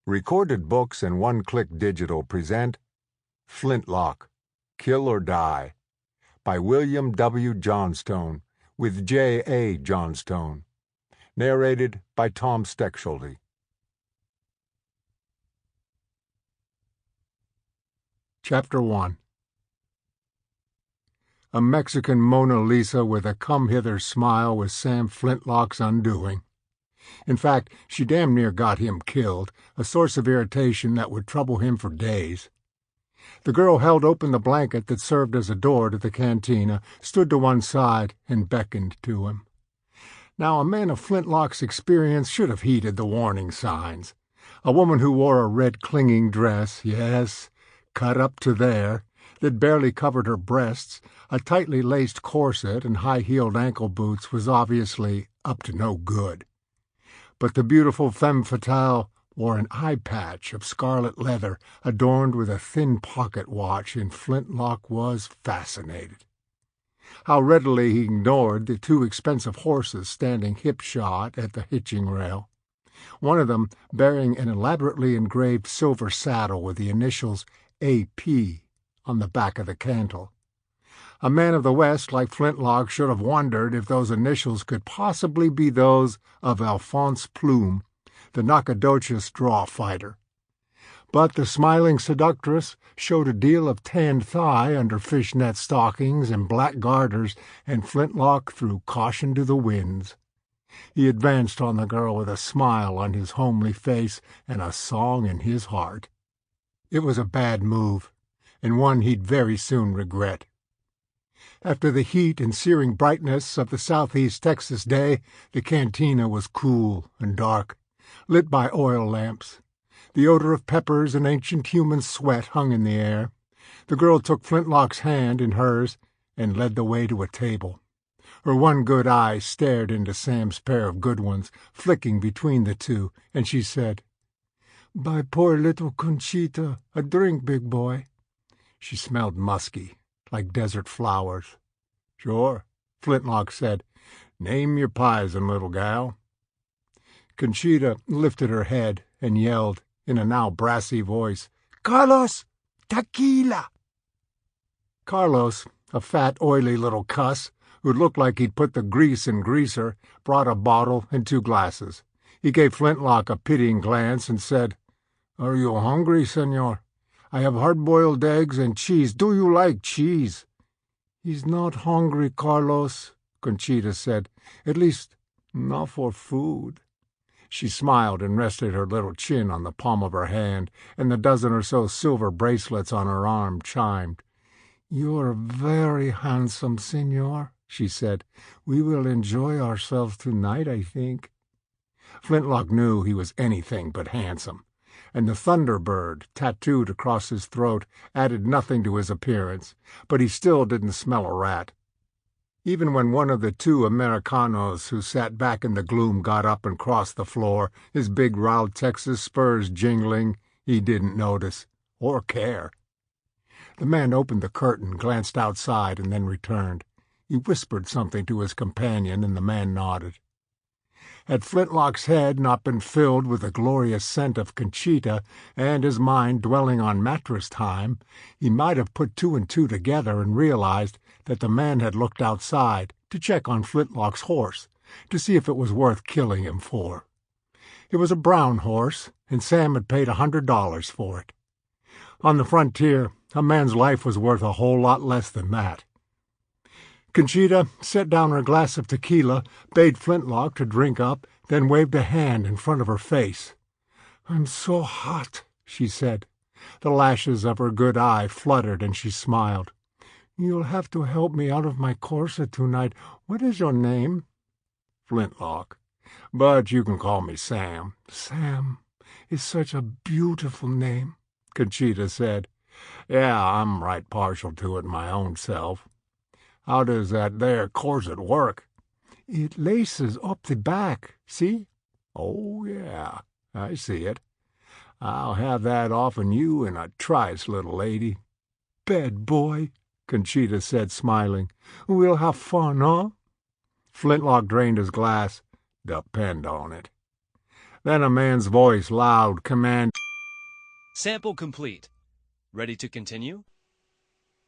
Recorded Books and One Click Digital present Flintlock, Kill or Die by William W. Johnstone with J.A. Johnstone. Narrated by Tom Stechschulte. Chapter 1. A Mexican Mona Lisa with a come-hither smile was Sam Flintlock's undoing. In fact, she damn near got him killed, a source of irritation that would trouble him for days. The girl held open the blanket that served as a door to the cantina, stood to one side, and beckoned to him. Now, a man of Flintlock's experience should have heeded the warning signs. A woman who wore a red clinging dress, yes, cut up to there, that barely covered her breasts, a tightly laced corset, and high-heeled ankle boots was obviously up to no good. But the beautiful femme fatale wore an eye patch of scarlet leather adorned with a thin pocket watch, and Flintlock was fascinated. How readily he ignored the two expensive horses standing hip-shot at the hitching rail, one of them bearing an elaborately engraved silver saddle with the initials A.P. on the back of the cantle. A man of the West like Flintlock should have wondered if those initials could possibly be those of Alphonse Plume, the Nacogdoches draw fighter. But the smiling seductress showed a deal of tanned thigh under fishnet stockings and black garters, and Flintlock threw caution to the winds. He advanced on the girl with a smile on his homely face and a song in his heart. It was a bad move, and one he'd very soon regret. After the heat and searing brightness of the southeast Texas day, the cantina was cool and dark, lit by oil lamps. The odor of peppers and ancient human sweat hung in the air. The girl took Flintlock's hand in hers and led the way to a table. Her one good eye stared into Sam's pair of good ones, flicking between the two, and she said, "Buy poor little Conchita a drink, big boy." She smelled musky, like desert flowers. "Sure," Flintlock said. "Name your poison, little gal." Conchita lifted her head and yelled, in a now brassy voice, "Carlos, tequila!" Carlos, a fat, oily little cuss, who looked like he'd put the grease in greaser, brought a bottle and 2 glasses. He gave Flintlock a pitying glance and said, "Are you hungry, senor? I have hard-boiled eggs and cheese. Do you like cheese?" "He's not hungry, Carlos," Conchita said. "At least, not for food." She smiled and rested her little chin on the palm of her hand, and the dozen or so silver bracelets on her arm chimed. "You're very handsome, senor," she said. "We will enjoy ourselves tonight, I think." Flintlock knew he was anything but handsome, and the Thunderbird, tattooed across his throat, added nothing to his appearance, but he still didn't smell a rat. Even when one of the 2 Americanos who sat back in the gloom got up and crossed the floor, his big riled Texas spurs jingling, he didn't notice, or care. The man opened the curtain, glanced outside, and then returned. He whispered something to his companion, and the man nodded. Had Flintlock's head not been filled with the glorious scent of Conchita, and his mind dwelling on mattress time, he might have put 2 and 2 together and realized that the man had looked outside to check on Flintlock's horse, to see if it was worth killing him for. It was a brown horse, and Sam had paid $100 for it. On the frontier, a man's life was worth a whole lot less than that. Conchita set down her glass of tequila, bade Flintlock to drink up, then waved a hand in front of her face. "I'm so hot," she said. The lashes of her good eye fluttered, and she smiled. "You'll have to help me out of my corset tonight. What is your name?" "Flintlock. But you can call me Sam." "Sam is such a beautiful name," Conchita said. "Yeah, I'm right partial to it my own self. How does that there corset work?" "It laces up the back, see?" "Oh, yeah, I see it. I'll have that off'n you in a trice, little lady." "Bad boy," Conchita said, smiling. "We'll have fun, huh?" Flintlock drained his glass. "Depend on it." Then a man's voice, loud, command. Sample complete. Ready to continue?